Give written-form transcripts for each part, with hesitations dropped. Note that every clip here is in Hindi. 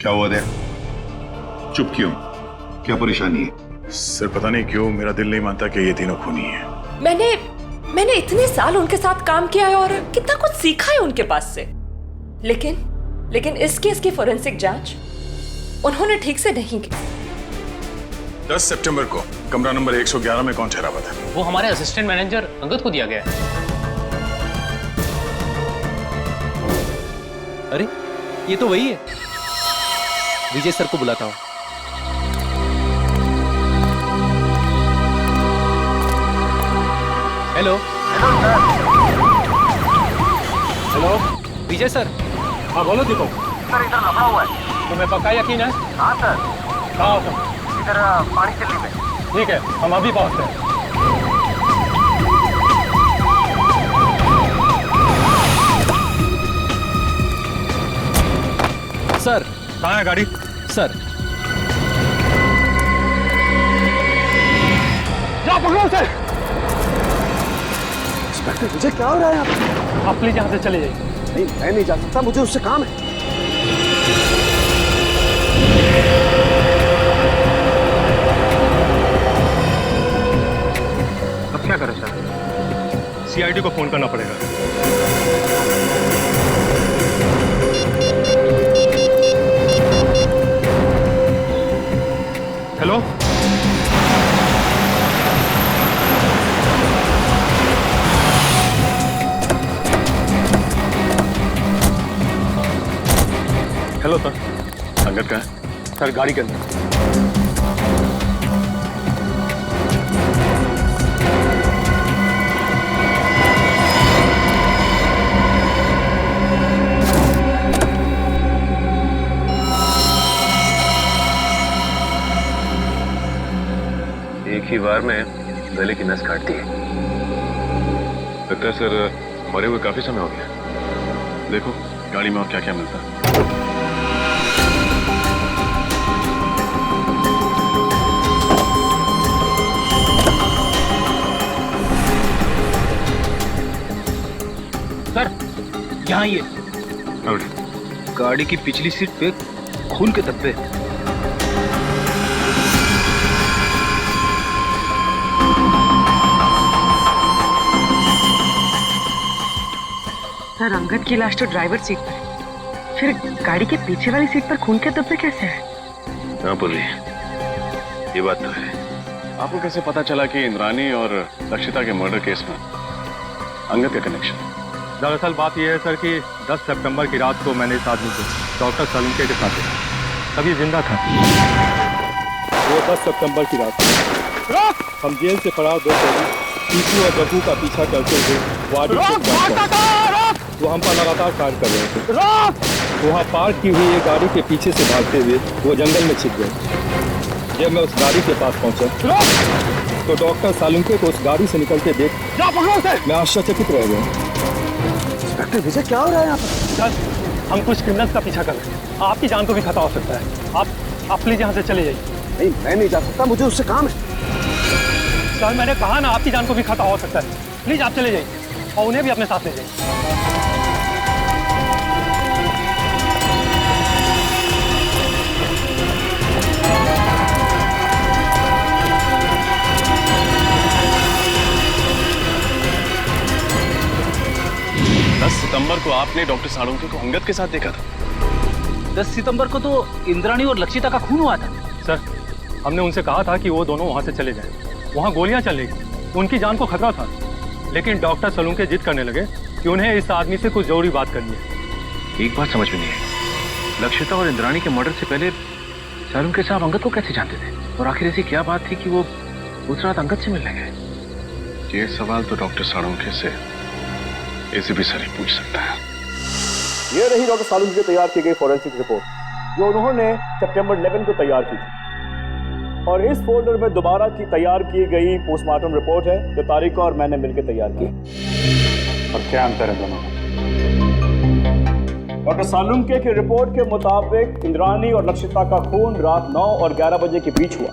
क्या हुआ दे? चुप क्यों? क्या परेशानी है? सर पता नहीं क्यों मेरा दिल नहीं मानता कि ये तीनों खूनी हैं। मैंने इतने साल उनके साथ काम किया है और कितना कुछ सीखा है उनके पास से, लेकिन इस केस की फोरेंसिक जांच उन्होंने ठीक से नहीं की। 10 सितंबर को कमरा नंबर 111 में कौन ठहरा हुआ था? वो हमारे असिस्टेंट मैनेजर अंगद को दिया गया है। अरे ये तो वही है, विजय सर को बुलाता हूँ। हेलो हेलो विजय सर। हाँ बोलो दीपक। सर इधर लफड़ा हुआ है। तुम्हें पक्का यकीन है? हाँ सर। कहाँ हो तुम? इधर पानी चलनी में। ठीक है, हम अभी पहुँचते हैं। सर कहाँ है गाड़ी? सर जाओ पकड़ो उसे। इंस्पेक्टर मुझे क्या हो रहा है यहाँ पे? आप प्लीज यहाँ से चले जाइए। नहीं मैं नहीं जा सकता, मुझे उससे काम है। अब क्या करें सर? सीआईडी को फोन करना पड़ेगा। Hello hello sir. अंगद कहाँ है? सर गाड़ी के अंदर। एक ही बार में गले की नस काट दी। लगता है सर मरे हुए काफी समय हो गया। देखो गाड़ी में और क्या क्या मिलता है। सर यहाँ ये और गाड़ी की पिछली सीट पे खून के धब्बे। सर अंगद की लाश तो ड्राइवर सीट पर है, फिर गाड़ी के पीछे वाली सीट पर खून के धब्बे कैसे हैं? हाँ बोलिए, ये बात तो है। आपको कैसे पता चला कि इंद्रानी और लक्षिता के मर्डर केस में अंगद का कनेक्शन? दरअसल बात यह है सर कि 10 सितंबर की रात को मैंने इस आदमी को डॉक्टर सलूंके के साथ देखा, तभी जिंदा था। वो 10 सितंबर की रात हम जेल से फरार 2 कैदी टीपू और जग्गू का पीछा करते हुए वाड़ी वो हम पर लगातार कार्य कर रहे थे। वहाँ पार्क की हुई एक गाड़ी के पीछे से भागते हुए वो जंगल में छिप गए। जब मैं उस गाड़ी के पास पहुंचा तो डॉक्टर सालुंके को उस गाड़ी से निकलते देख मैं आश्चर्यचकित रह गया। इंस्पेक्टर विजय क्या हो रहा है यहाँ पर? सर हम कुछ क्रिमिनल्स का पीछा कर रहे हैं, आपकी जान को भी खतरा हो सकता है। आप प्लीज यहाँ से चले जाइए। नहीं मैं नहीं जा सकता, मुझे उससे काम है। सर मैंने कहा ना, आपकी जान को भी खतरा हो सकता है। प्लीज आप चले जाइए और उन्हें भी अपने साथ ले जाइए। 10 सितंबर को आपने डॉक्टर सालुंके को अंगद के साथ देखा था। 10 सितंबर को तो इंद्राणी और लक्षिता का खून हुआ था। सर हमने उनसे कहा था कि वो दोनों वहाँ से चले जाएं। वहाँ गोलियां चल रही थी, उनकी जान को खतरा था, लेकिन डॉक्टर सलूंके जिद करने लगे कि उन्हें इस आदमी से कुछ जरूरी बात करनी है। एक बात समझ में नहीं आई, लक्षिता और इंद्राणी के मर्डर से पहले सलूंके साहब अंगद को कैसे जानते थे, और आखिर ऐसी क्या बात थी कि वो उस रात अंगद से मिलने गए? ये सवाल तो डॉक्टर सालुंके से एसीपी सर ही पूछ सकता है। ये रही डॉक्टर सालुंके तैयार की गई फॉरेंसिक रिपोर्ट जो उन्होंने सितंबर 11 को तैयार की थी, और इस फोल्डर में दोबारा की तैयार की गई पोस्टमार्टम रिपोर्ट है जो तारिका और मैंने मिलकर तैयार की। और क्या अंतर है दोनों में? डॉक्टर सालुंके की रिपोर्ट के मुताबिक इंद्राणी और लक्षिता का खून रात 9 और 11 बजे के बीच हुआ,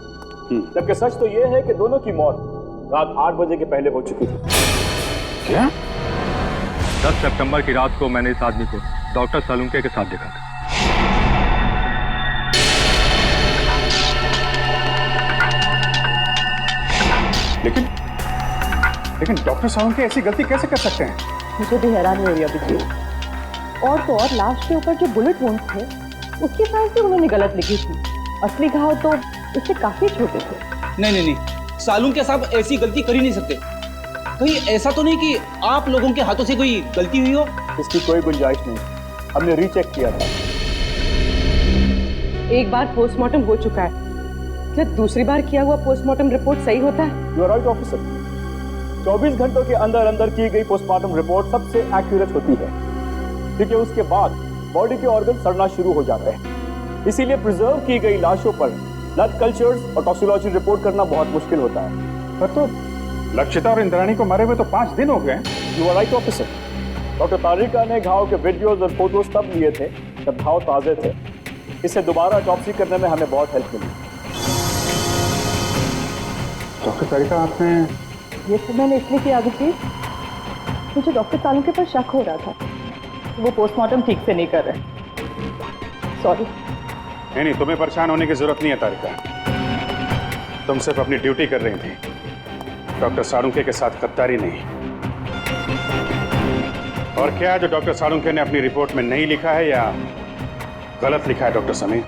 जबकि सच तो यह है कि दोनों की मौत रात 8 बजे के पहले हो चुकी थी। क्या? 10 सितंबर की रात को मैंने इस आदमी को डॉक्टर सलूंके के साथ देखा था। लेकिन डॉक्टर साहब की ऐसी गलती कैसे कर सकते हैं? मुझे भी हैरानी हो रही है अभिजीत। और तो और लाश के ऊपर जो बुलेट वुंड थे उसकी साइज भी उन्होंने गलत लिखी थी। असली घाव तो इससे काफी छोटे थे। नहीं, सालून के साहब ऐसी गलती कर ही नहीं सकते। कहीं ऐसा तो नहीं कि आप लोगों के हाथों से कोई गलती हुई हो? इसकी कोई गुंजाइश नहीं, हमने रीचेक किया था। एक बार पोस्टमार्टम हो चुका है, क्या दूसरी बार किया हुआ पोस्टमार्टम रिपोर्ट सही होता है? You are right officer. 24 घंटों के अंदर अंदर की गई पोस्टमार्टम रिपोर्ट सबसे एक्यूरेट होती है, क्योंकि उसके बाद बॉडी के ऑर्गन सड़ना शुरू हो जाते हैं। इसीलिए प्रिजर्व की गई लाशों पर ब्लड कल्चर्स और टॉक्सिकोलॉजी रिपोर्ट करना बहुत मुश्किल होता है। पर तो लक्षिता और इंद्राणी को मरे हुए तो 5 दिन हो गए। You are right officer. Doctor Tarika ने घाव के वीडियोज और फोटोज तब लिए थे जब घाव ताजे थे। इससे दोबारा ऑटोप्सी करने में हमें बहुत हेल्प मिली। डॉक्टर तारिका, आपने ये तो मैंने इसलिए किया अभिजीत, मुझे डॉक्टर तालुके पर शक हो रहा था, वो पोस्टमार्टम ठीक से नहीं कर रहे। सॉरी। नहीं, तुम्हें परेशान होने की जरूरत नहीं है तारिका। तुम सिर्फ अपनी ड्यूटी कर रही थी, डॉक्टर सालुंके के साथ गद्दारी नहीं। और क्या जो डॉक्टर सालुंके ने अपनी रिपोर्ट में नहीं लिखा है या गलत लिखा है डॉक्टर समीर?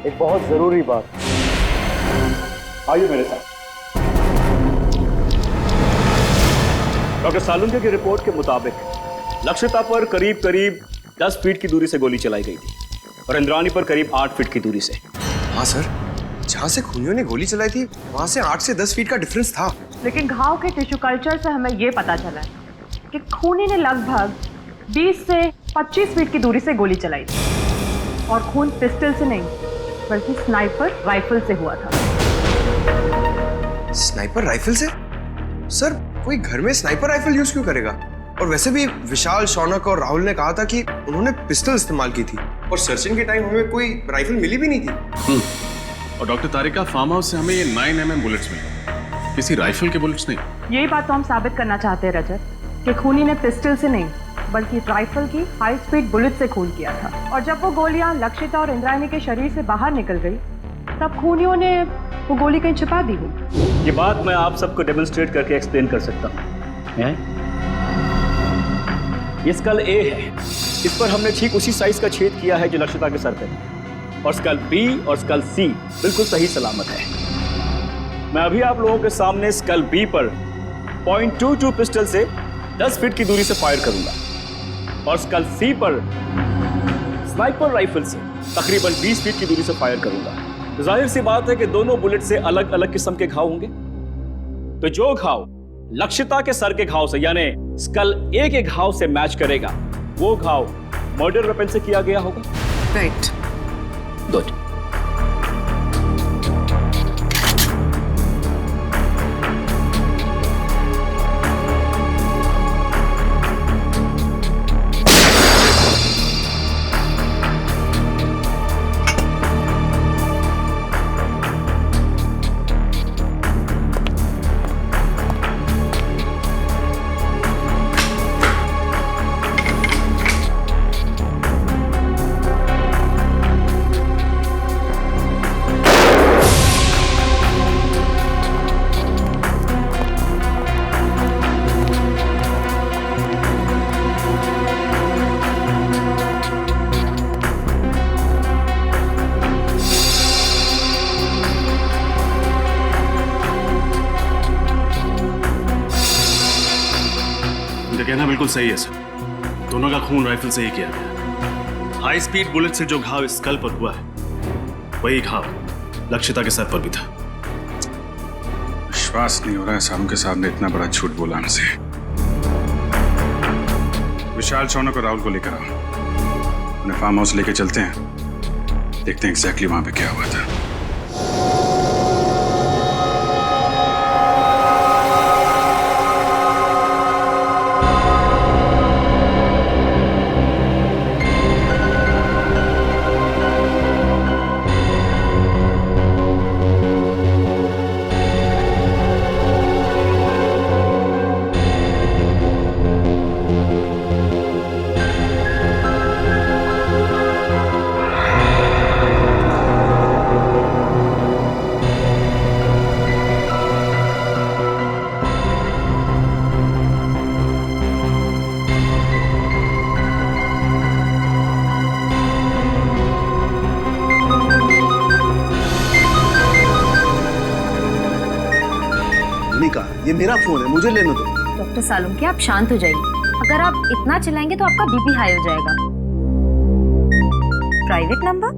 एक बहुत जरूरी बात, आइए मेरे साथ। डॉक्टर सालुंके की रिपोर्ट के मुताबिक लक्षिता पर करीब 10 फीट की दूरी से गोली चलाई गई थी और इंद्राणी पर करीब 8 फीट की दूरी से। हाँ सर, जहाँ से खूनियों ने गोली चलाई थी वहाँ से 8 से 10 फीट का डिफरेंस था। लेकिन घाव के टिश्यू कल्चर से हमें ये पता चला है कि खूनी ने लगभग 20 से 25 फीट की दूरी से गोली चलाई थी और खून पिस्टल से नहीं बल्कि स्नाइपर राइफल से हुआ था। स्नाइपर राइफल से? सर, कोई घर में स्नाइपर राइफल यूज क्यों करेगा? और वैसे भी विशाल, शौनक और राहुल ने कहा था कि उन्होंने पिस्टल इस्तेमाल की थी और सर्चिंग के टाइम हमें कोई राइफल मिली भी नहीं थी। और डॉक्टर तारिका, फार्म हाउस से हमें ये 9mm बुलेट्स मिले, किसी राइफल के बुलेट्स नहीं। यही बात तो हम साबित करना चाहते हैं रजत, कि खूनी ने पिस्टल से नहीं बल्कि राइफल की हाई स्पीड बुलेट से खून किया था। और जब वो गोलियां लक्षिता और इंद्राणी के शरीर से बाहर निकल गई तब खूनियों ने वो गोली कहीं छिपा दी हुई। ये बात मैं आप सबको डेमोन्स्ट्रेट करके एक्सप्लेन कर सकता हूँ। ये स्कल ए है, इस पर हमने ठीक उसी साइज का छेद किया है जो लक्षिता के सर पे था। और स्कल बी और स्कल सी बिल्कुल सही सलामत है। मैं अभी आप लोगों के सामने स्कल बी पर .22 पिस्टल से 10 फीट की दूरी से फायर करूंगा और स्कल सी पर स्नाइपर राइफल से तकरीबन 20 फीट की दूरी से फायर करूंगा। तो जाहिर सी बात है कि दोनों बुलेट से अलग अलग किस्म के घाव होंगे। तो जो घाव लक्षिता के सर के घाव से यानी स्कल ए के घाव से मैच करेगा वो घाव मर्डर वेपन से किया गया होगा। राइट। गुड। कहना बिल्कुल सही है सर, दोनों का खून राइफल से ही किया गया। हाई स्पीड बुलेट से जो घाव स्कल पर हुआ है वही घाव लक्षिता के सर पर भी था। विश्वास नहीं हो रहा है सालुंके साहब ने इतना बड़ा झूठ बोला हमसे। विशाल, शौनक और राहुल को लेकर आओ, उन्हें फार्म हाउस लेके चलते हैं, देखते हैं एग्जैक्टली वहां पे क्या हुआ था। ये मेरा फोन है, मुझे लेने दो। डॉक्टर सालुंके, आप शांत हो जाइए। अगर आप इतना चिल्लाएंगे तो आपका बीपी हाई हो जाएगा। Private number?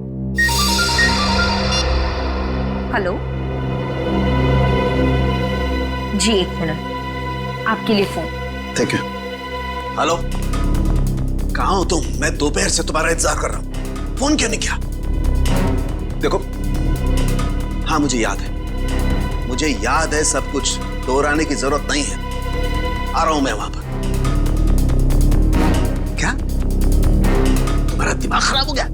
हेलो जी, 1 मिनट, आपके लिए फोन। Thank you. हेलो, कहाँ हो तुम? मैं दोपहर से तुम्हारा इंतजार कर रहा हूँ, फोन क्यों नहीं किया? देखो, हाँ मुझे याद है सब कुछ, दोहराने की जरूरत नहीं है। आ रहा हूं मैं वहां पर। क्या तुम्हारा दिमाग खराब हो गया?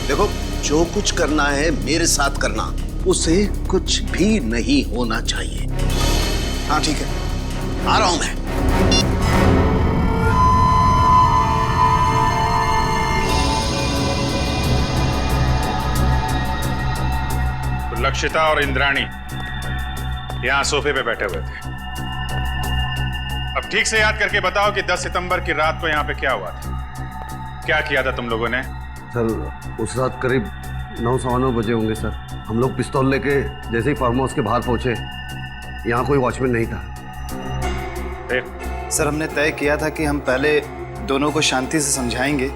देखो, जो कुछ करना है मेरे साथ करना, उसे कुछ भी नहीं होना चाहिए। हाँ ठीक है, आ रहा हूं मैं। लक्षिता और इंद्राणी यहां सोफे पे बैठे हुए थे। अब ठीक से याद करके बताओ कि 10 सितंबर की रात को यहाँ पे क्या हुआ था? क्या किया था तुम लोगों ने? सर, उस रात करीब 9-9:15 बजे होंगे सर। हम लोग पिस्तौल लेके जैसे ही फार्म हाउस के बाहर पहुंचे, यहाँ कोई वॉचमैन नहीं था। सर, हमने तय किया था कि हम पहले दोनों को शांति से समझाएंगे,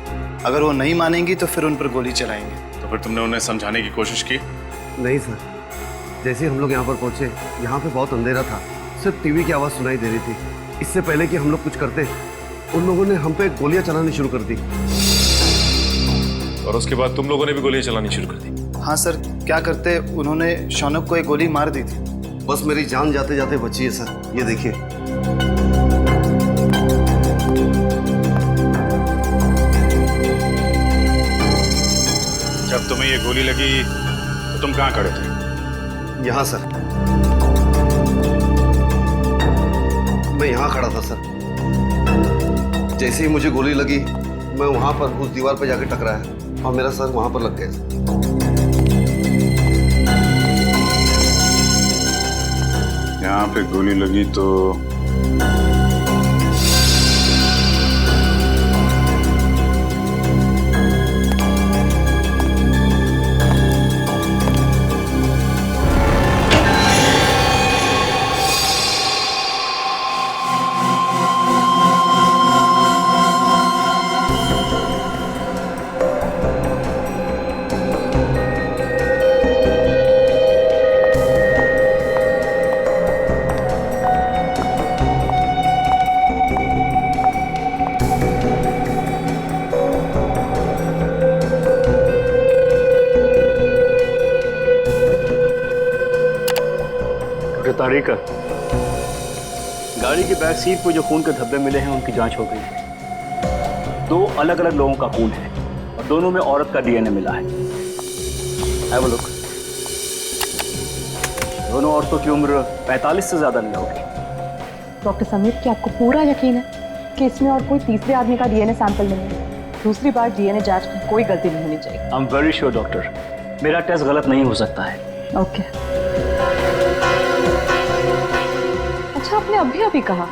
अगर वो नहीं मानेंगी तो फिर उन पर गोली चलाएंगे। तो फिर तुमने उन्हें समझाने की कोशिश की? नहीं सर, जैसे ही हम लोग यहाँ पर पहुंचे, यहाँ पे बहुत अंधेरा था, सिर्फ टीवी की आवाज़ सुनाई दे रही थी। इससे पहले कि हम लोग कुछ करते, उन लोगों ने हम पे गोलियां चलानी शुरू कर दी। और उसके बाद तुम लोगों ने भी गोलियां चलानी शुरू कर दी? हाँ सर, क्या करते, उन्होंने शौनक को एक गोली मार दी थी। बस मेरी जान जाते जाते बची है सर, ये देखिए। जब तुम्हें ये गोली लगी तो तुम कहाँ खड़े थे? यहाँ सर, मैं यहाँ खड़ा था सर। जैसे ही मुझे गोली लगी, मैं वहां पर उस दीवार पर जाके टकराया और मेरा सर वहां पर लग गया। यहाँ पे गोली लगी तो तारीका, गाड़ी की बैक सीट पर जो खून के धब्बे मिले हैं उनकी जांच हो गई। 2 अलग अलग लोगों का खून है और दोनों में औरत का डीएनए मिला है। Have a look. दोनों औरतों की उम्र 45 से ज्यादा नहीं होगी। डॉक्टर समीर, क्या आपको पूरा यकीन है कि इसमें और कोई तीसरे आदमी का डीएनए सैंपल नहीं है? दूसरी बार डीएनए जांच में कोई गलती नहीं होनी चाहिए। I am very sure doctor, मेरा टेस्ट गलत नहीं हो सकता है। ओके। अच्छा, आपने अभी कहा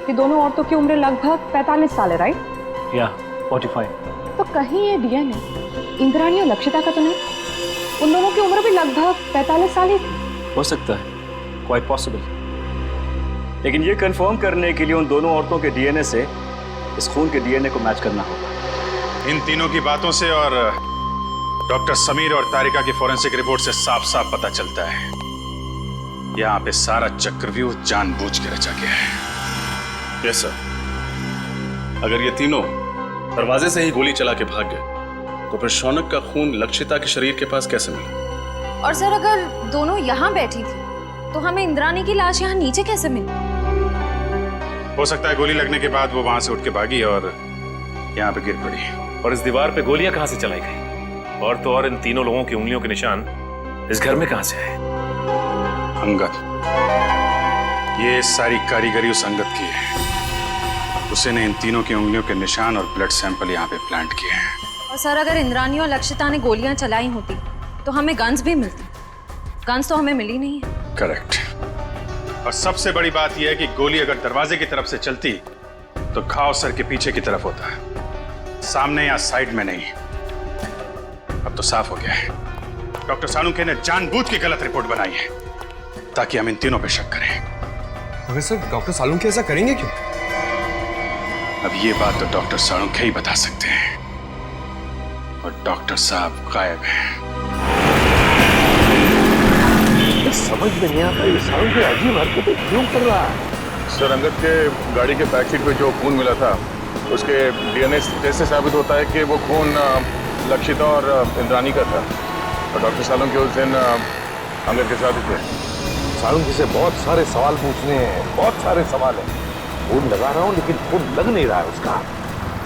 कि दोनों औरतों की उम्र लगभग 45 साल है, राइट? या 45। तो कहीं ये डीएनए इंद्राणी और लक्षिता का तो नहीं? उन दोनों की उम्र भी लगभग 45 साल ही थी। हो सकता है, क्वाइट पॉसिबल। लेकिन ये कंफर्म करने के लिए उन दोनों औरतों के डीएनए से इस खून के डीएनए को मैच करना होगा। इन तीनों की बातों से और डॉक्टर समीर और तारिका की फोरेंसिक रिपोर्ट से साफ साफ पता चलता है, यहाँ पे सारा चक्रव्यूह जानबूझ के रचा गया है। Yes sir. अगर ये तीनों दरवाजे से ही गोली चला के भाग गए, तो फिर शौनक का खून लक्षिता के शरीर के पास कैसे मिला? और सर, अगर दोनों यहाँ बैठी थी तो हमें इंद्राणी की लाश यहाँ नीचे कैसे मिली? हो सकता है गोली लगने के बाद वो वहां से उठ के भागी और यहाँ पे गिर पड़ी। और इस दीवार पे गोलियां कहां से चलाई गई? और तो और इन तीनों लोगों की उंगलियों के निशान इस घर में कहां से आए? अंगद, ये सारी कारीगरी उस अंगद की है। उसने इन तीनों की उंगलियों के निशान और ब्लड सैंपल यहाँ पे प्लांट किए हैं। और सर, अगर इंद्राणी और लक्षिता ने गोलियां चलाई होती तो हमें गन्स भी मिलती। गन्स तो हमें मिली नहीं है। करेक्ट। और सबसे बड़ी बात यह है कि गोली अगर दरवाजे की तरफ से चलती तो घाव सर के पीछे की तरफ होता है, सामने या साइड में नहीं। अब तो साफ हो गया है, डॉक्टर सालुंके ने जानबूझ के गलत रिपोर्ट बनाई है ताकि हम इन तीनों पे शक करें। मगर सर डॉक्टर सालुंखे ऐसा करेंगे क्यों? अब ये बात तो डॉक्टर सालुंखे ही बता सकते हैं, और डॉक्टर साहब गायब हैं। समझ में नहीं आता ये सालुंखे अजीब हरकतें क्यों कर रहा है। सर, अंगद के गाड़ी के बैक सीट पे जो खून मिला था उसके डीएनए टेस्ट से साबित होता है कि वो खून लक्षिता और इंद्राणी का था, और डॉक्टर सालुंखे उस दिन अंगद के साथ ही थे। सालुंखे से बहुत सारे सवाल पूछने हैं, बहुत सारे सवाल हैं। फोन लगा रहा हूँ लेकिन फोन लग नहीं रहा है उसका।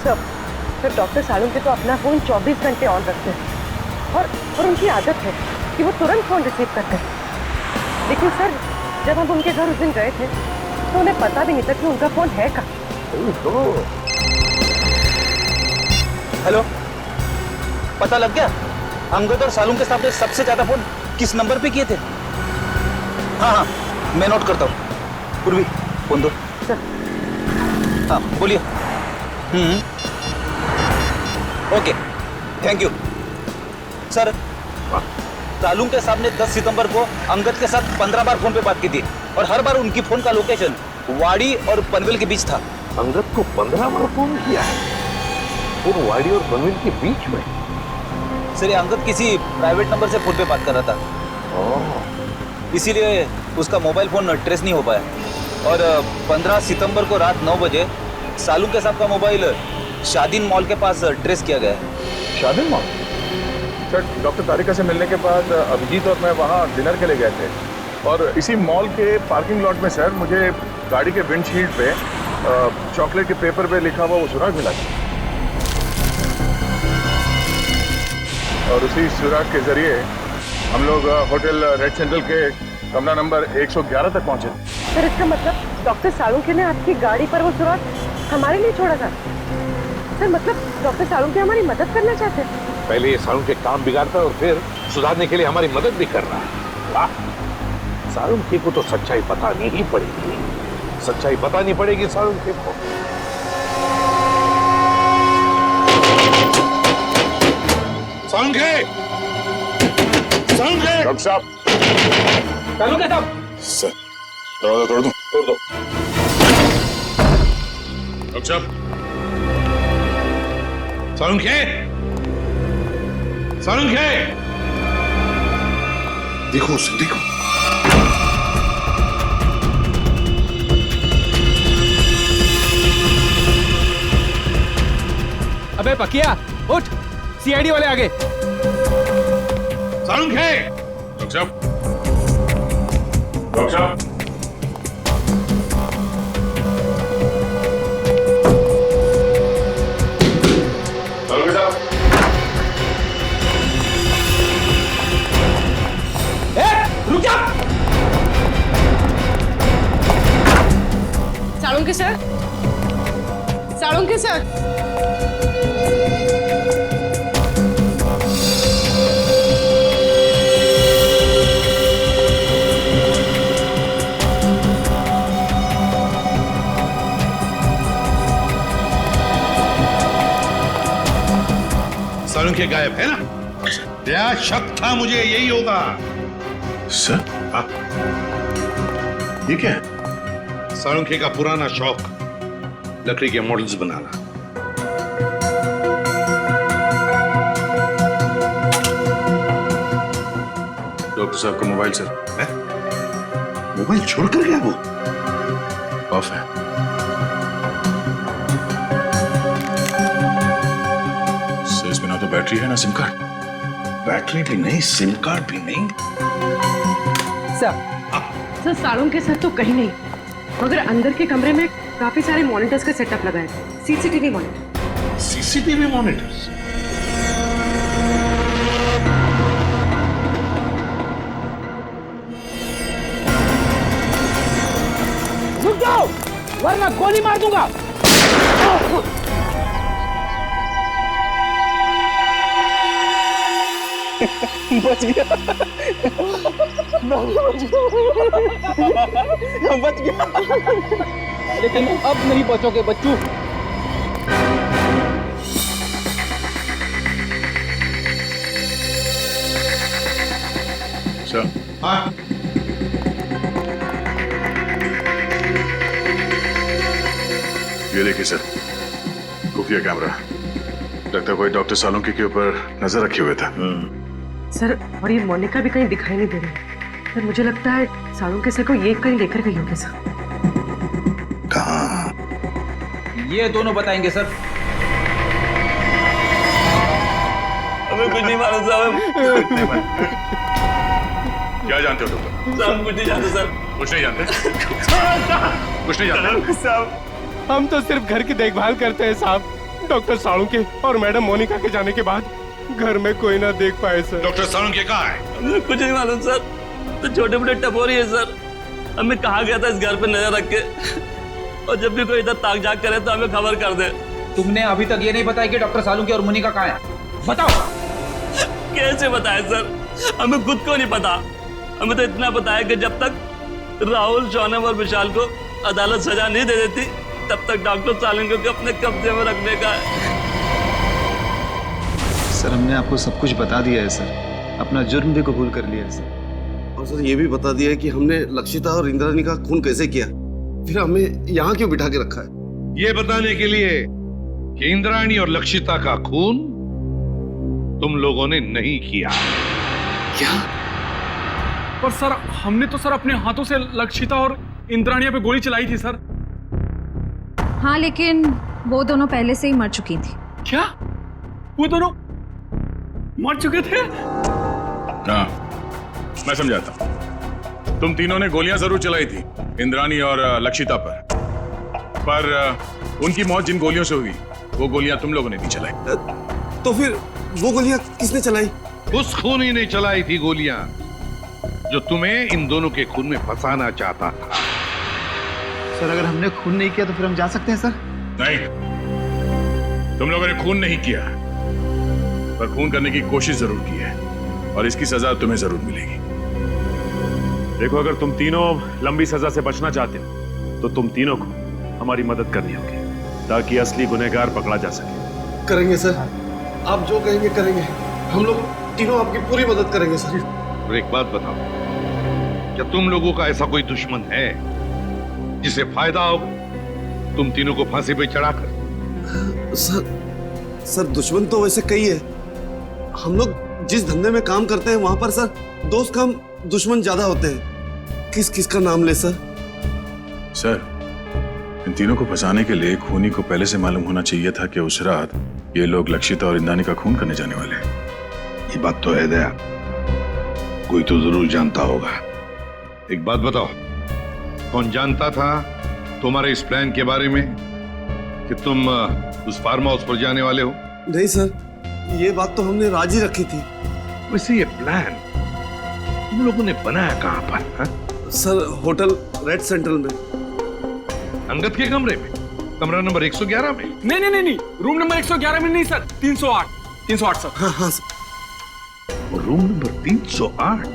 सर डॉक्टर सालुंखे तो अपना फोन 24 घंटे ऑन रखते हैं और उनकी आदत है कि वो तुरंत फोन रिसीव करते हैं। लेकिन सर जब हम उनके घर उस दिन गए थे तो उन्हें पता भी नहीं था कि उनका फोन है कहाँ। हेलो, पता लग गया अंगद और सालुंखे साहब ने सबसे ज्यादा फोन किस नंबर पे किए थे? हाँ, मैं नोट करता हूँ। पूर्वी फोन दो। हाँ बोलिए। Okay, thank you sir. Salunkhe साहब ने 10 सितंबर को अंगद के साथ 15 बार फोन पे बात की थी, और हर बार उनकी फोन का लोकेशन वाड़ी और पनवेल के बीच था। अंगद को 15 बार फोन किया है और वाड़ी और पनवेल के बीच में? सर ये अंगद किसी प्राइवेट नंबर से फोन पे बात कर रहा था, इसीलिए उसका मोबाइल फोन ट्रेस नहीं हो पाया। और 15 सितंबर को रात 9 बजे सालुंखे साहब का मोबाइल शादीन मॉल के पास ट्रेस किया गया है। शादीन मॉल? सर, डॉक्टर तारिका से मिलने के बाद अभिजीत और मैं वहाँ डिनर के लिए गए थे, और इसी मॉल के पार्किंग लॉट में सर मुझे गाड़ी के विंडशील्ड पे चॉकलेट के पेपर पे लिखा हुआ वो सुराग मिला, और उसी सुराग के जरिए हम लोग होटल रेड सेंट्रल के कमरा नंबर 111 तक पहुंचे। सर इसका मतलब डॉक्टर सालुंखे ने आपकी गाड़ी पर वो सुराग हमारे लिए छोड़ा था। सर मतलब डॉक्टर सालुंखे हमारी मदद करना चाहते हैं। पहले ये सालुंखे काम बिगाड़ता है और फिर सुधारने के लिए हमारी मदद भी कर रहा है। वाह, सालुंखे को तो सच्चाई बतानी ही पड़ेगी, सच्चाई बतानी पड़ेगी सालुंखे को। सालुंखे! सालुंखे! डॉक्टर साहब! सालुंखे साहब! सर, दरवाजा तोड़ दूं? तोड़ दो। डॉक्टर साहब! सालुंखे! सालुंखे! देखो उसे, देखो। अबे पकिया, उठ, सीआईडी वाले आगे। सालुंखे! डॉक्टर साहब! डॉक्टर साहब! सालुंखे साहब! रुक जा! Salunkhe sir, Salunkhe sir. सालुंखे गायब है ना? क्या शक था मुझे यही होगा। सर? आप ये क्या है? सालुंखे का पुराना शौक, लकड़ी के मॉडल्स बनाना। डॉक्टर साहब का मोबाइल सर मोबाइल छोड़कर गया वो? ऑफ है। सर इसमें ना तो बैटरी है ना सिम कार्ड। बैटरी भी नहीं, सिम कार्ड भी नहीं। सर सालुंखे सर तो कहीं नहीं, मगर अंदर के कमरे में काफी सारे मॉनिटर्स का सेटअप लगा है। CCTV monitor. CCTV monitors? रुक जाओ वरना गोली मार दूंगा। बच गया, बच गया, लेकिन अब नहीं बचोगे बच्चू। सर? हाँ? ये देखिए सर, खुफिया कैमरा। लगता है कोई डॉक्टर सालुंके के ऊपर नजर रखे हुए था। सर, और ये मोनिका भी कहीं दिखाई नहीं दे रही। सर, मुझे लगता है सालुंके सर को ये कहीं लेकर गई होगी सर। कहाँ? ये दोनों बताएंगे सर। हमें कुछ नहीं मालूम साहब। क्या जानते हो तुम? साहब कुछ नहीं जानते सर। कुछ नहीं जानते? कुछ नहीं जानते? साहब, हम तो सिर्फ घर की देखभाल करते हैं साहब। डॉक्टर सालुंके और मैडम मोनिका के जाने के बाद घर में कोई ना देख पाए सर। डॉक्टर सालुंके कहाँ है? हमें कुछ नहीं मालूम सर। तो छोटे मोटे टपोरी है सर। हमें कहा गया था इस घर पे नजर रख के, और जब भी कोई इधर ताक झाक करे तो हमें खबर कर दे। तुमने अभी तक ये नहीं बताया कि डॉक्टर सालुंके और मोनिका कहाँ है? बताओ। कैसे बताए सर? हमें खुद को नहीं पता। हमें तो इतना पता है कि जब तक राहुल, शौनम और विशाल को अदालत सजा नहीं दे देती, तब तक डॉक्टर सालुंके को अपने कब्जे में रखने का है। सर, हमने आपको सब कुछ बता दिया है सर। अपना जुर्म भी कबूल कर लिया है सर। और सर ये भी बता दिया है कि हमने लक्षिता और इंद्राणी का खून कैसे किया, फिर हमें यहाँ क्यों बिठा के रखा है। ये बताने के लिए कि इंद्राणी और लक्षिता का खून तुम लोगों ने नहीं किया। क्या? पर सर, हमने तो सर अपने हाथों से लक्षिता और इंद्राणी पे गोली चलाई थी सर। हाँ, लेकिन वो दोनों पहले से ही मर चुकी थी। क्या? वो दोनों मर चुके थे? हाँ, मैं समझाता हूं। तुम तीनों ने गोलियां जरूर चलाई थी इंद्राणी और लक्षिता पर उनकी मौत जिन गोलियों से हुई, वो गोलियां तुम लोगों ने नहीं चलाई। तो फिर वो गोलियां किसने चलाई? उस खूनी ने चलाई थी गोलियां जो तुम्हें इन दोनों के खून में फंसाना चाहता था। सर, अगर हमने खून नहीं किया तो फिर हम जा सकते हैं सर? नहीं, तुम लोगों ने खून नहीं किया, पर खून करने की कोशिश जरूर की है, और इसकी सजा तुम्हें जरूर मिलेगी। देखो, अगर तुम तीनों लंबी सजा से बचना चाहते हो तो तुम तीनों को हमारी मदद करनी होगी, ताकि असली गुनहगार पकड़ा जा सके। करेंगे सर, आप जो कहेंगे करेंगे। हम लोग तीनों आपकी पूरी मदद करेंगे सर। और एक बात बताओ, क्या तुम लोगों का ऐसा कोई दुश्मन है जिसे फायदा होगा तुम तीनों को फांसी पे चढ़ाकर? सर दुश्मन तो वैसे कई है। हम लोग जिस धंधे में काम करते हैं वहां पर सर दोस्त कम दुश्मन ज्यादा होते हैं। किस किस का नाम ले सर? सर, इन तीनों को फंसाने के लिए खूनी को पहले से मालूम होना चाहिए था कि उस रात ये लोग लक्षिता और इंद्राणी का खून करने जाने वाले हैं। ये बात तो है दया, कोई तो जरूर जानता होगा। एक बात बताओ, कौन जानता था तुम्हारे इस प्लान के बारे में कि तुम उस फार्म हाउस पर जाने वाले हो? नहीं सर, ये बात तो हमने राजी रखी थी। वैसे ये प्लान तुम लोगों ने बनाया कहां पर? हा? सर, होटल रेड सेंट्रल में। अंगद के कमरे में? कमरा नंबर 111 में? नहीं, रूम नंबर 111 में नहीं सर, 308 सर। हाँ सर। Room number 308?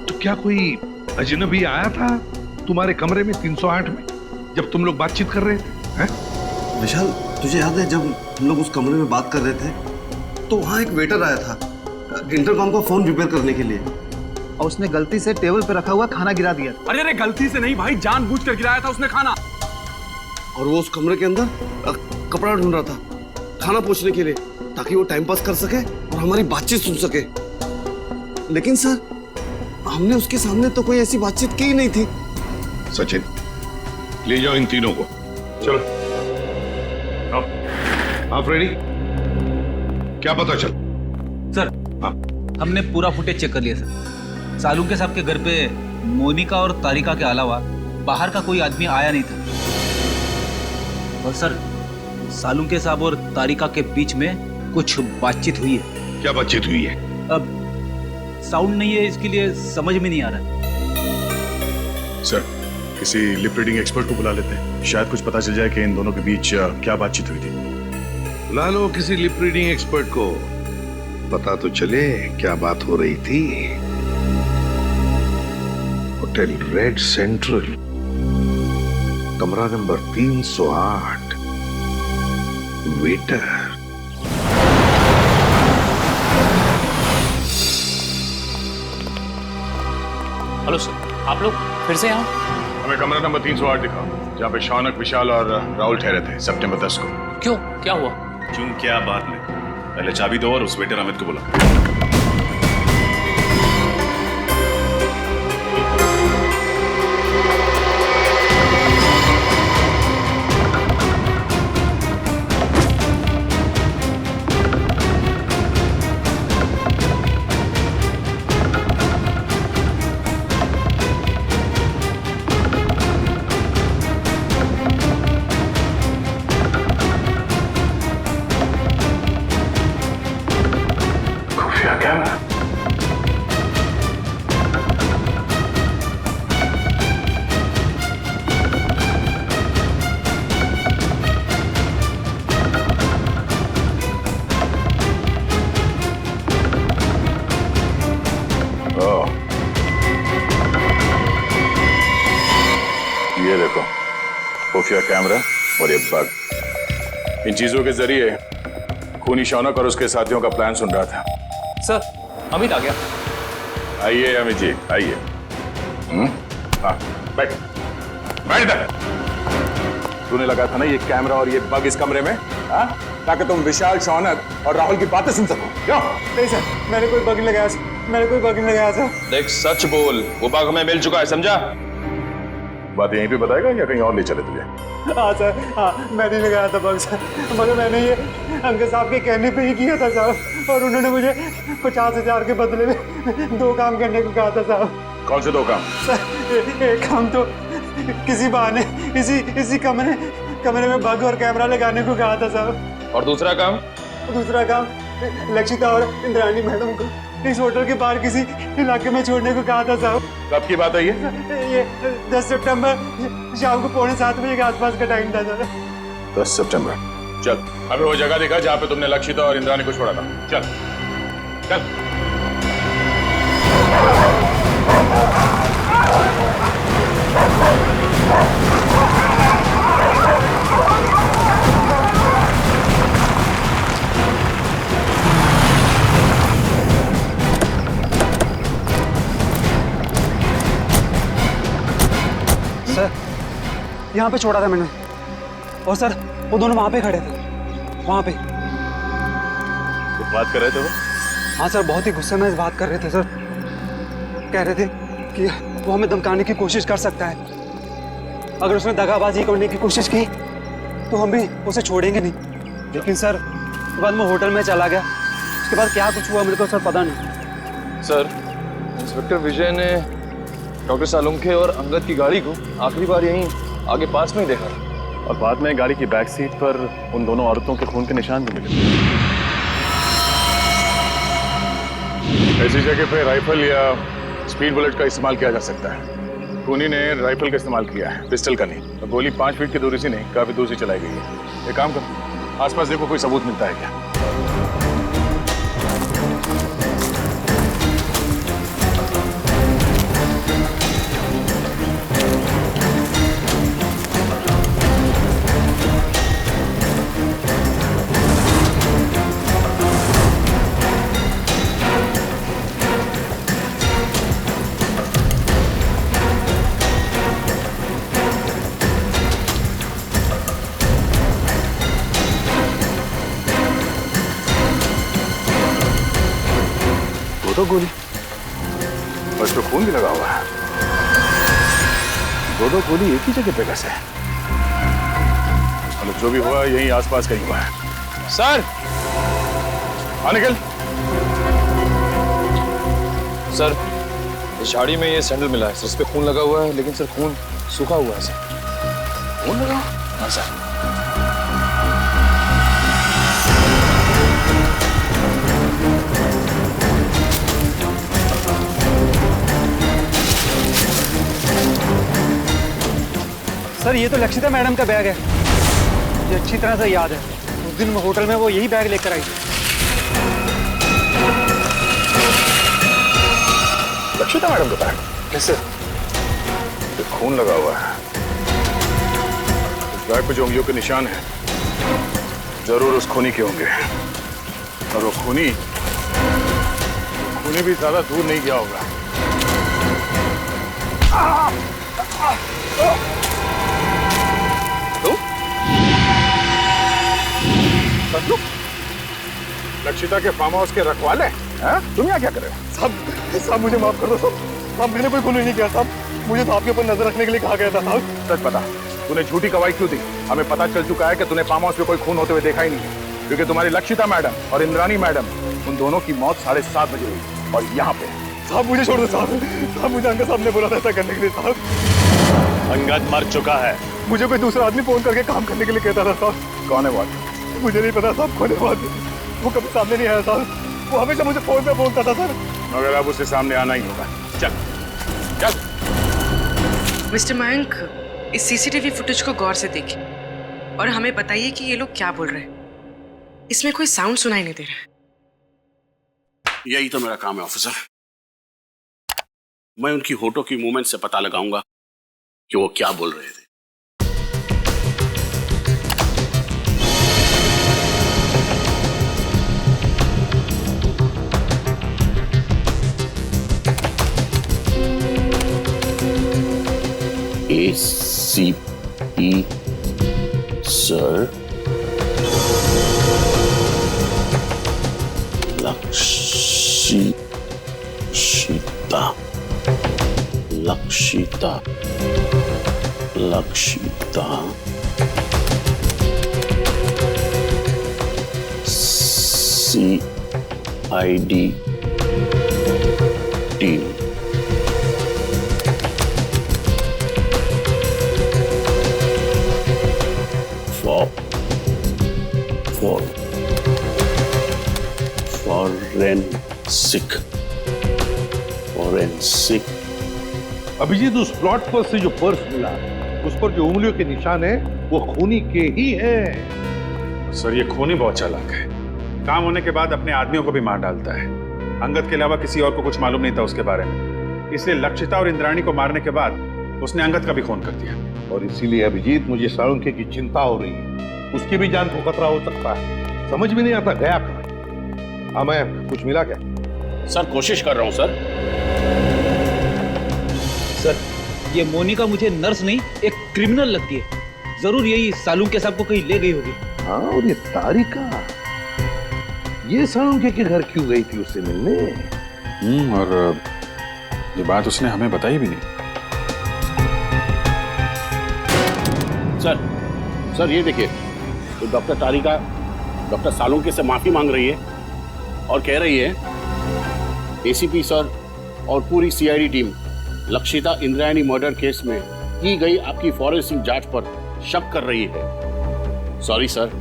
तो क्या कोई अजनबी आया था तुम्हारे कमरे में 308 में जब तुम लोग बातचीत कर रहे थे? विशाल, तुझे याद है जब हम लोग उस कमरे में बात कर रहे थे तो वहाँ एक वेटर आया था इंटरकॉम का फोन रिपेयर करने के लिए, और उसने गलती से टेबल पे रखा हुआ खाना गिरा दिया। अरे गलती से नहीं भाई, जानबूझकर गिराया था उसने खाना। और वो उस कमरे के अंदर कपड़ा ढूंढ रहा था खाना पोंछने के लिए, ताकि वो टाइम पास कर सके और हमारी बातचीत सुन सके। लेकिन सर, हमने उसके सामने तो कोई ऐसी बातचीत की ही नहीं थी। सचिन, ले जाओ इन तीनों को। चलो। हाँ फ्रेडी, क्या पता चल? सर, हाँ, हमने पूरा फुटेज चेक कर लिया सर। सालुंके साहब के घर पे मोनिका और तारिका के अलावा बाहर का कोई आदमी आया नहीं था। और सर, सालुंके साहब और तारिका के बीच में कुछ बातचीत हुई है। क्या बातचीत हुई है? अब साउंड नहीं है, इसके लिए समझ में नहीं आ रहा। सर, किसी लिप रीडिंग एक्सपर्ट को बुला लेते हैं, शायद कुछ पता चल जाए कि इन दोनों के बीच क्या बातचीत हुई थी। बुला लो किसी लिप रीडिंग एक्सपर्ट को, पता तो चले क्या बात हो रही थी। होटल रेड सेंट्रल, कमरा नंबर 308, वेटर। हेलो सर, आप लोग फिर से यहाँ? हमें कमरा नंबर 308 दिखाओ। जहाँ पे शौनक, विशाल और राहुल ठहरे थे सितंबर 10 को। क्यों, क्या हुआ? क्यों क्या बात में? पहले चाबी दो और उस वेटर अमित को बुला। ये देखो खुफिया कैमरा और ये बग। इन चीजों के जरिए खूनी शौनक और उसके साथियों का प्लान सुन रहा था। सर अमित आ गया। आइए अमित जी आइए। हाँ बैठ बैठ इधर। तूने लगा था ना ये कैमरा और ये बग इस कमरे में, हाँ, ताकि तुम विशाल, शौनक और राहुल की बातें सुन सको। क्यों? नहीं सर, मैंने कोई बग नहीं लगाया सर, मैंने कोई बग नहीं लगाया सर। देख सच बोल, वो बग हमें मिल चुका है, समझा? बात यहीं पे बताएगा या कहीं और ले चले तुझे? हाँ सर, हाँ मैं नहीं लगाया था बग सर, मगर मैंने ये अंकल साहब के कहने पे ही किया था साहब, और उन्होंने मुझे 50,000 के बदले में 2 काम करने को कहा था साहब। कौन से 2 काम? सर एक काम तो किसी बहाने इसी कमरे में बग और कैमरा लगाने को कहा था साहब। और दूसरा काम? दूसरा काम लक्षिता और इंद्राणी मैडम को इस होटल के बाहर किसी इलाके में छोड़ने को कहा था साहब। कब की बात है ये 10 सितंबर शाम को 6:45 बजे के आसपास का टाइम था सर। 10 सितंबर। चल अभी वो जगह दिखा जहाँ पे तुमने लक्षिता और इंद्राणी को छोड़ा था। चल चल। सर यहाँ पे छोड़ा था मैंने, और सर वो दोनों वहाँ पे खड़े थे, वहाँ पे। तो बात कर रहे थे वो? हाँ सर, बहुत ही गुस्से में इस बात कर रहे थे सर। कह रहे थे कि वो हमें धमकाने की कोशिश कर सकता है, अगर उसने दगाबाजी करने की कोशिश की तो हम भी उसे छोड़ेंगे नहीं। लेकिन सर बाद में होटल में चला गया, उसके बाद क्या कुछ हुआ मेरे को सर पता नहीं। सर इंस्पेक्टर विजय ने डॉक्टर सालुंखे और अंगद की गाड़ी को आखिरी बार यहीं आगे पास में ही देखा, और बाद में गाड़ी की बैक सीट पर उन दोनों औरतों के खून के निशान भी मिले। ऐसी जगह पे राइफल या स्पीड बुलेट का इस्तेमाल किया जा सकता है। खूनी ने राइफल का इस्तेमाल किया है, पिस्टल का नहीं। और गोली 5 फीट की दूरी से नहीं, काफी दूर से चलाई गई है। एक काम करो, आसपास देखो कोई सबूत मिलता है क्या। दो गोली और इस पे खून भी लगा हुआ है। दो गोली एक ही जगह पे कैसे? मतलब जो भी हुआ यही आसपास कहीं हुआ है। सर निकल। सर इस झाड़ी में ये सैंडल मिला है सर, इस पे खून लगा हुआ है, लेकिन सर खून सूखा हुआ है सर। खून लगा? हाँ सर। सर ये तो लक्षिता मैडम का बैग है, ये अच्छी तरह से याद है। उस दिन होटल में वो यही बैग लेकर आई थी। लक्षिता मैडम का बैग? कैसे? खून लगा हुआ है। इस बैग पे जो उंगलियों के निशान है जरूर उस खूनी के होंगे, और वो खूनी भी ज्यादा दूर नहीं गया होगा। संजू, लक्षिता के फार्म हाउस के रखवाले हैं? तुम यहाँ क्या कर रहे हो? साहब मुझे माफ कर दो साहब, मैंने कोई खून नहीं किया साहब, मुझे तो आपके ऊपर नजर रखने के लिए कहा गया था साहब। सच बता, तूने झूठी गवाही क्यों दी? हमें पता चल चुका है कि तूने फार्म हाउस में कोई खून होते हुए देखा ही नहीं है, क्योंकि तुम्हारी लक्षिता मैडम और इंद्राणी मैडम, उन दोनों की मौत 7:30 बजे हुई और यहाँ पे। साहब मुझे छोड़ दो साहब, मुझे अंगद साहब ने बोला था ऐसा करने के लिए साहब। अंगद मर चुका है। मुझे कोई दूसरा आदमी फोन करके काम करने के लिए कहता था साहब। कौन है वो? मुझे नहीं पता साहब, कौन है वो कभी सामने नहीं आया साहब, वो हमेशा मुझे फोन पे बोलता था सर। मगर अब उसे सामने आना ही होगा। चल चल। मिस्टर मयंक, इस सीसीटीवी फुटेज को गौर से देखिए और हमें बताइए कि ये लोग क्या बोल रहे हैं। इसमें कोई साउंड सुनाई नहीं दे रहा है। यही तो मेरा काम है ऑफिसर। मैं उनकी होठों की मूवमेंट से पता लगाऊंगा कि वो क्या बोल रहे थे। ACP sir, Lakshita CID team. Forensic. Abhijeet, उस प्लॉट पर से जो पर्स मिला, उस पर जो उंगलियों के निशान है वो खूनी के ही हैं। सर, ये खूनी बहुत चालाक है। काम होने के बाद अपने आदमियों को भी मार डालता है। अंगद के अलावा किसी और को कुछ मालूम नहीं था उसके बारे में, इसलिए लक्षिता और इंद्राणी को मारने के बाद उसने अंगद का भी खून कर दिया। और इसीलिए अभिजीत, मुझे साळुंखे की चिंता हो रही है। उसकी भी जान को खतरा हो सकता है। समझ में नहीं आता गया कहाँ। हाँ, मैं कुछ मिला क्या? सर, कोशिश कर रहा हूं सर। सर, ये मोनिका मुझे नर्स नहीं, एक क्रिमिनल लगती है। जरूर यही साळुंखे साहब को कहीं ले गई होगी। हाँ, और ये तारिका, ये साळुंखे के घर क्यों गई थी उससे मिलने? और ये बात उसने हमें बताई भी नहीं। सर ये देखिए, तो डॉक्टर तारिका डॉक्टर साळुंखे से माफी मांग रही है और कह रही है ACP सर और पूरी CID team Lakshita Indrayani murder case में की गई आपकी फॉरेंसिक जांच पर शक कर रही है। सॉरी सर,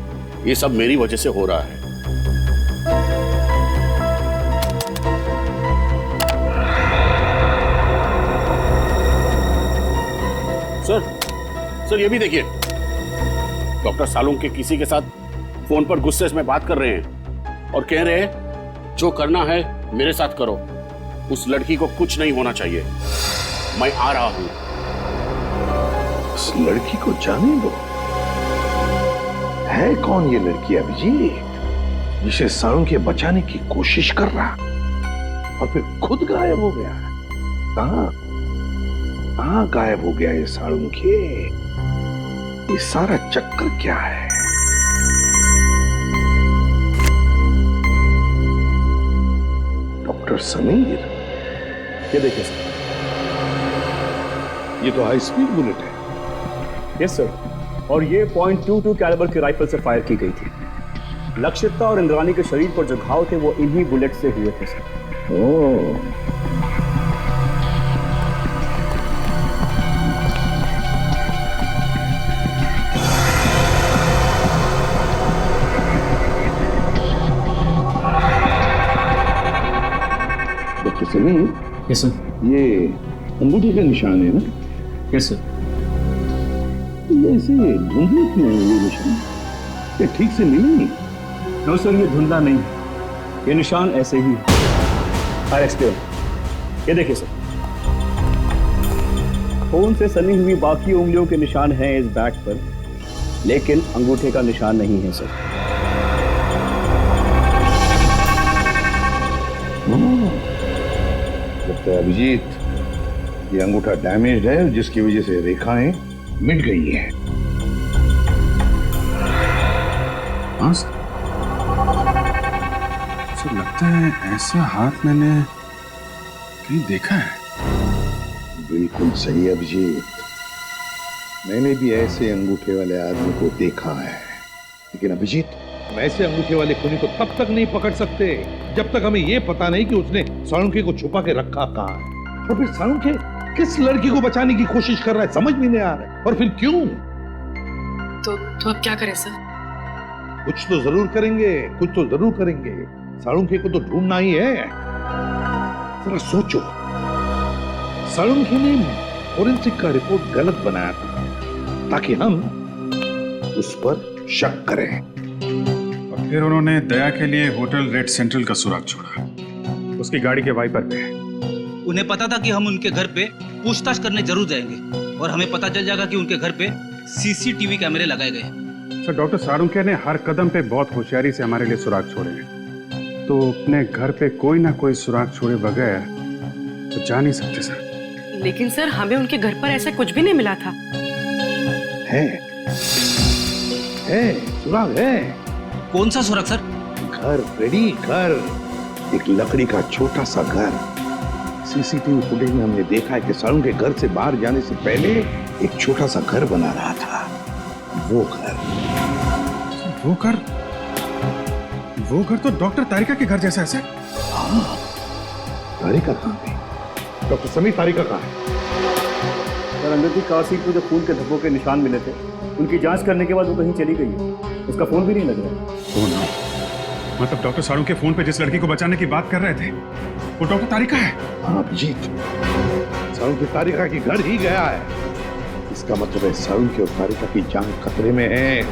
ये सब मेरी वजह से हो रहा है। सर ये भी देखिए, डॉक्टर साळुंखे किसी के साथ फोन पर गुस्से में बात कर रहे हैं और कह रहे हैं जो करना है मेरे साथ करो, उस लड़की को कुछ नहीं होना चाहिए, मैं आ रहा हूं। उस लड़की को जाने दो। है कौन ये लड़की अभिजीत, जिसे साळुंखे बचाने की कोशिश कर रहा और फिर खुद गायब हो गया? कहां गायब हो गया ये साळुंखे? ये सारा चक्कर क्या है? डॉक्टर समीर, ये देखिए सर, ये तो हाई स्पीड बुलेट है। यस सर, और ये .22 कैलिबर की राइफल से फायर की गई थी। लक्षिता और इंद्राणी के शरीर पर जो घाव थे वो इन्हीं बुलेट से हुए थे सर। ओह, यस सर, ये अंगूठे के निशान है ना? Yes sir. ये ऐसे धुंधले क्यों है ये निशान? ये ठीक से मिले नहीं? नो सर, ये धुंधला नहीं, ये निशान ऐसे ही है। I explain. ये देखिए सर, खून से सनी हुई बाकी उंगलियों के निशान हैं इस बैग पर, लेकिन अंगूठे का निशान नहीं है सर। लगता है अभिजीत, ये अंगूठा डैमेज है, जिसकी वजह से रेखाएं मिट गई हैं। हाँ सर। मुझे लगता है ऐसा हाथ मैंने कहीं देखा है। बिल्कुल सही अभिजीत, मैंने भी ऐसे अंगूठे वाले आदमी को देखा है। लेकिन अभिजीत, हम ऐसे अंगूठे वाले खूनी को तब तक नहीं पकड़ सकते जब तक हमें यह पता नहीं कि उसने साळुंखे को छुपा के रखा कहाँ है, और फिर साळुंखे किस लड़की को बचाने की कोशिश कर रहा है समझ में नहीं आ रहा है, और फिर क्यों। तो अब क्या करें सर? कुछ तो जरूर करेंगे, कुछ तो जरूर करेंगे। साळुंखे को तो ढूंढना ही है। जरा सोचो, साळुंखे ने फोरेंसिक का रिपोर्ट गलत बनाया था ताकि हम उस पर शक करें, और फिर उन्होंने दया के लिए होटल रेड सेंट्रल का सुराग छोड़ा, उसकी गाड़ी के वाइपर पे। उन्हें पता था कि हम उनके घर पे पूछताछ करने जरूर जाएंगे और हमें पता चल जाएगा कि उनके घर पे सीसीटीवी कैमरे लगाए गए हैं। सर, डॉक्टर साळुंखे ने हर कदम पे बहुत होशियारी से हमारे लिए सुराग छोड़े हैं, तो अपने घर पे कोई ना कोई सुराग छोड़े बगैर तो जा नहीं सकते सर। लेकिन सर, हमें उनके घर पर ऐसा कुछ भी नहीं मिला था। है सुराग है। कौन सा सुराग सर? घर रेडी, घर, एक लकड़ी का छोटा सा घर। सीसीटीवी फुटेज में हमने देखा है कि साळुंखे घर से बाहर जाने से पहले एक छोटा सा घर बना रहा था। वो घर तो डॉक्टर तारिका के घर जैसा है सर। हाँ, तारिका कहाँ है? डॉक्टर समीर, तारिका कहाँ है? सर, अंदर की कार सीट पर जो खून के धब्बों के निशान मिले थे, उनकी जांच करने के बाद वो कहीं चली गई है। उसका फोन भी नहीं लग रहा। फोन? मतलब डॉक्टर साळुंखे फोन पे जिस लड़की को बचाने की बात कर रहे थे वो डॉक्टर तारिका है? हाँ अभिजीत, साळुंखे तारिका के घर ही गया है। इसका मतलब है साळुंखे और तारिका की जान खतरे में है।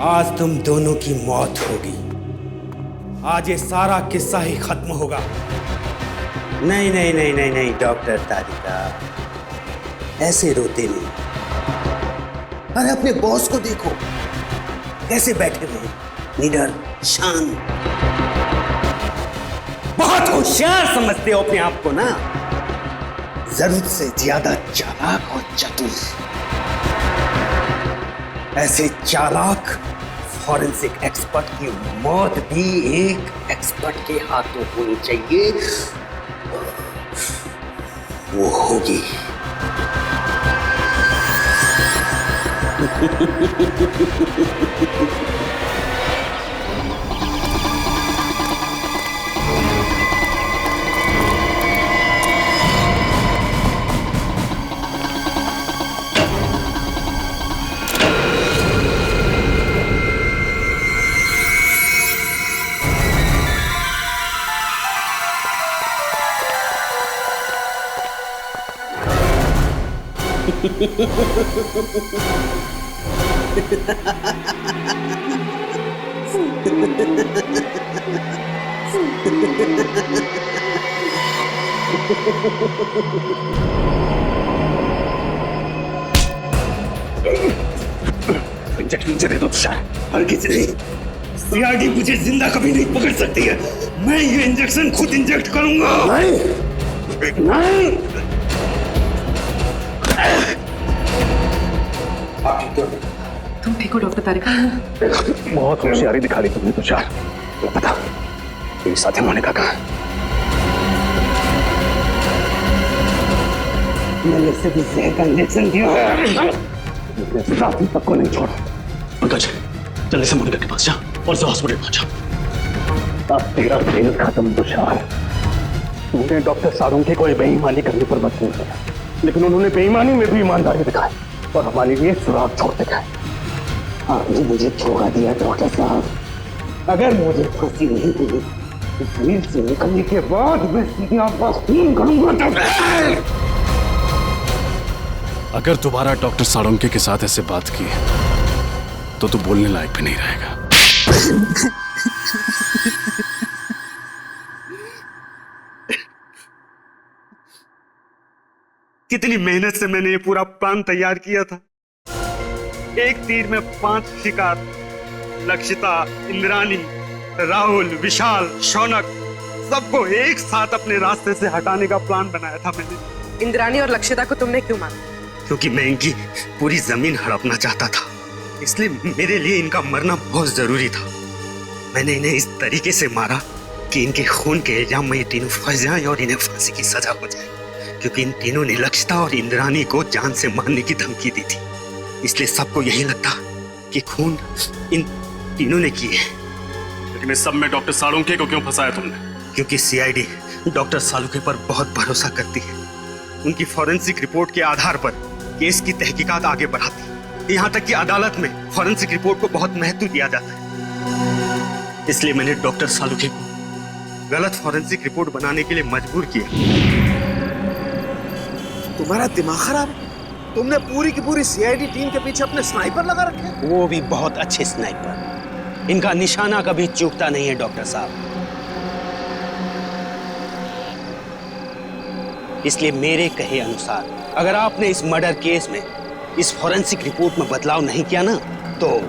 आज तुम दोनों की मौत होगी। आज ये सारा किस्सा ही खत्म होगा। नहीं नहीं नहीं नहीं नहीं डॉक्टर तारिका, ऐसे रोते नहीं। अरे अपने बॉस को देखो, कैसे बैठे हुए, निडर, शांत। बहुत होशियार समझते हो अपने आप को ना, जरूरत से ज्यादा चालाक और चतुर। ऐसे चालाक फॉरेंसिक एक्सपर्ट की मौत भी एक एक्सपर्ट के हाथों होनी चाहिए। वो होगी। इंजेक्शन दे दो तुषार। हर किसी नहीं, सीआईडी मुझे जिंदा कभी नहीं पकड़ सकती है। मैं ये इंजेक्शन खुद इंजेक्ट करूंगा। नहीं नहीं। तुम ठीक हो डॉक्टर तारिका? बहुत होशियारी दिखा ली तुमने तुषार। बता, तेरी साथी मोनिका कहाँ? मैंने इसे भी जहर का इंजेक्शन दिया है। साथी तक को नहीं छोड़ा। पंकज, जल्दी से मोनिका के पास जा और से हॉस्पिटल पहुंचा। अब तेरा खेल खत्म तुषार। तूने डॉक्टर साळुंखे को बेईमानी करने पर मजबूर किया, लेकिन उन्होंने बेईमानी में भी ईमानदारी दिखाई और हमारे लिए सुराग छोड़ते गए। आपने मुझे धोखा दिया डॉक्टर साहब। अगर मुझे फांसी नहीं हुई तो जेल से निकलने के बाद मैं सीधे आपका खून करूंगा। अगर दोबारा डॉक्टर साळुंखे के साथ ऐसे बात की तो तू बोलने लायक भी नहीं रहेगा। कितनी मेहनत से मैंने ये पूरा प्लान तैयार किया था। एक तीर में 5 शिकार। लक्षिता, इंद्राणी, राहुल, विशाल, शौनक, सबको एक साथ अपने रास्ते से हटाने का प्लान बनाया था मैंने। इंद्राणी और लक्षिता को तुमने क्यों मारा? क्योंकि मैं इनकी पूरी जमीन हड़पना चाहता था, इसलिए मेरे लिए इनका मरना बहुत जरूरी था। मैंने इन्हें इस तरीके से मारा कि इनके खून के इल्जाम में ये तीनों फंस जाएं और इन्हें फांसी की सजा हो जाए, क्योंकि इन तीनों ने लक्षिता और इंद्राणी को जान से मारने की धमकी दी थी। इसलिए सबको यही लगता कि खून इन तीनों ने किए। लेकिन इस सब में डॉक्टर साळुंखे को क्यों फंसाया तुमने? क्योंकि सीआईडी डॉक्टर साळुंखे पर बहुत भरोसा करती है। उनकी फॉरेंसिक रिपोर्ट के आधार पर केस की तहकीकात आगे बढ़ाती है। यहाँ तक कि अदालत में फॉरेंसिक रिपोर्ट को बहुत महत्व दिया जाता है। इसलिए मैंने डॉक्टर साळुंखे को गलत फॉरेंसिक रिपोर्ट बनाने के लिए मजबूर किया। तुम्हारा दिमाग खराब है? तुमने पूरी की पूरी सीआईडी टीम के पीछे अपने स्नाइपर लगा रखे? वो भी बहुत अच्छे स्नाइपर। इनका निशाना कभी चूकता नहीं है डॉक्टर साहब। इसलिए मेरे कहे अनुसार अगर आपने इस मर्डर केस में इस फॉरेंसिक रिपोर्ट में बदलाव नहीं किया ना तो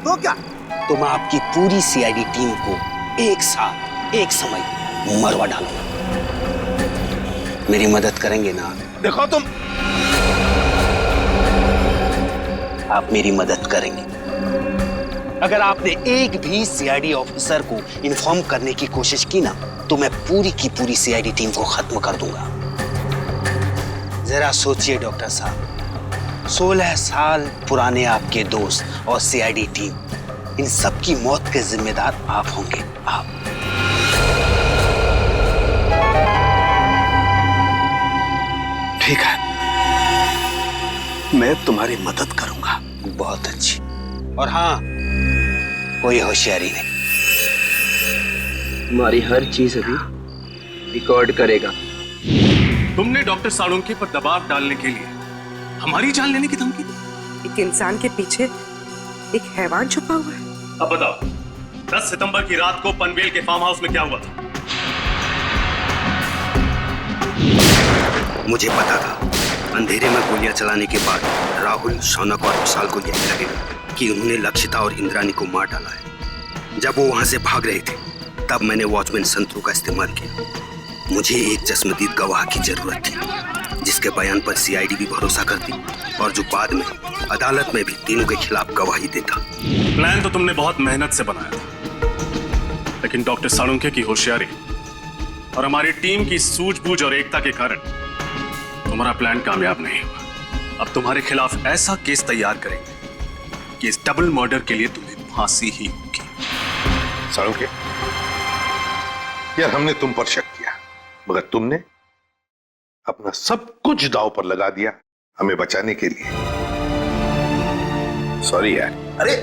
क्या? तो मैं आपकी पूरी सीआईडी टीम को एक साथ एक समय मरवा डालूंगा। मेरी मदद करेंगे ना? देखो तुम, आप मेरी मदद करेंगे। अगर आपने एक भी सीआईडी ऑफिसर को इन्फॉर्म करने की कोशिश की ना तो मैं पूरी की पूरी सीआईडी टीम को खत्म कर दूंगा। जरा सोचिए डॉक्टर साहब, 16 साल पुराने आपके दोस्त और सीआईडी टीम, इन सब की मौत के जिम्मेदार आप होंगे। आप ठीक है, मैं तुम्हारी मदद करूंगा। बहुत अच्छी। और हाँ, कोई होशियारी नहीं। तुम्हारी हर चीज अभी रिकॉर्ड करेगा। तुमने डॉक्टर साळुंखे पर दबाव डालने के लिए हमारी जान लेने की धमकी दी। एक इंसान के पीछे एक हैवान छुपा हुआ है। अब बताओ, 10 सितंबर की रात को पनवेल के फार्म हाउस में क्या हुआ था? मुझे पता था अंधेरे में गोलियां चलाने के बाद राहुल, शौनक और विशाल को यही लगेगा कि उन्होंने लक्षिता और इंद्राणी को मार डाला है। जब वो वहां से भाग रहे थे तब मैंने वॉचमैन संतरू का इस्तेमाल किया। मुझे एक चश्मदीद गवाह की जरूरत थी जिसके बयान पर सीआईडी भी भरोसा करती और जो बाद में अदालत में भी तीनों के खिलाफ गवाही देता। प्लान तो तुमने बहुत मेहनत से बनाया था, लेकिन डॉक्टर साळुंखे की होशियारी और हमारी टीम की सूझबूझ और एकता के कारण तुम्हारा प्लान कामयाब नहीं हुआ। अब तुम्हारे खिलाफ ऐसा केस तैयार करेंगे कि इस डबल मर्डर के लिए तुम्हें फांसी ही होगी। साळुंखे, यार हमने तुम पर शक किया, मगर तुमने अपना सब कुछ दांव पर लगा दिया हमें बचाने के लिए। सॉरी यार। अरे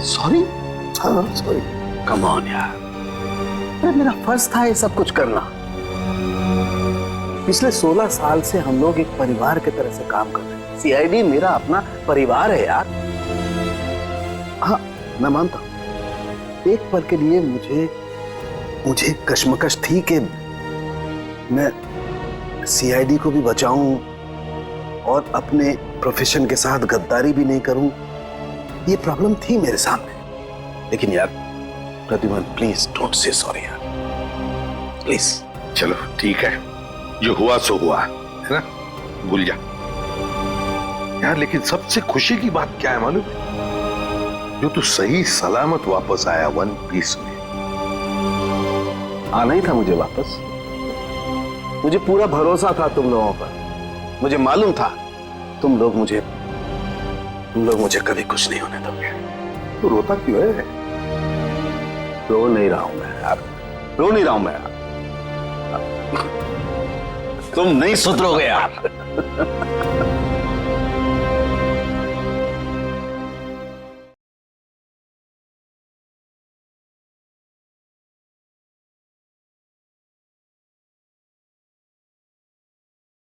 सॉरी? हाँ सॉरी। कम ऑन यार। अरे मेरा फर्ज था ये सब कुछ करना। पिछले 16 साल से हम लोग एक परिवार की तरह से काम कर रहे हैं। सीआईडी मेरा अपना परिवार है यार। हाँ मैं मानता हूं, एक पल के लिए मुझे कश्मकश थी कि मैं सीआईडी को भी बचाऊं और अपने प्रोफेशन के साथ गद्दारी भी नहीं करूं। ये प्रॉब्लम थी मेरे सामने। लेकिन यार Pradyuman, please don't say sorry यार, प्लीज। चलो ठीक है, जो हुआ सो हुआ, है ना, भूल जा यार। लेकिन सबसे खुशी की बात क्या है मालूम? जो तू सही सलामत वापस आया वन पीस में। आना ही था मुझे वापस। मुझे पूरा भरोसा था तुम लोगों पर। मुझे मालूम था तुम लोग मुझे कभी कुछ नहीं होने दोगे। तू रोता क्यों है? रो नहीं रहा हूं मैं यार, रो नहीं रहा हूं मैं यार। तुम नहीं सुधरोगे यार।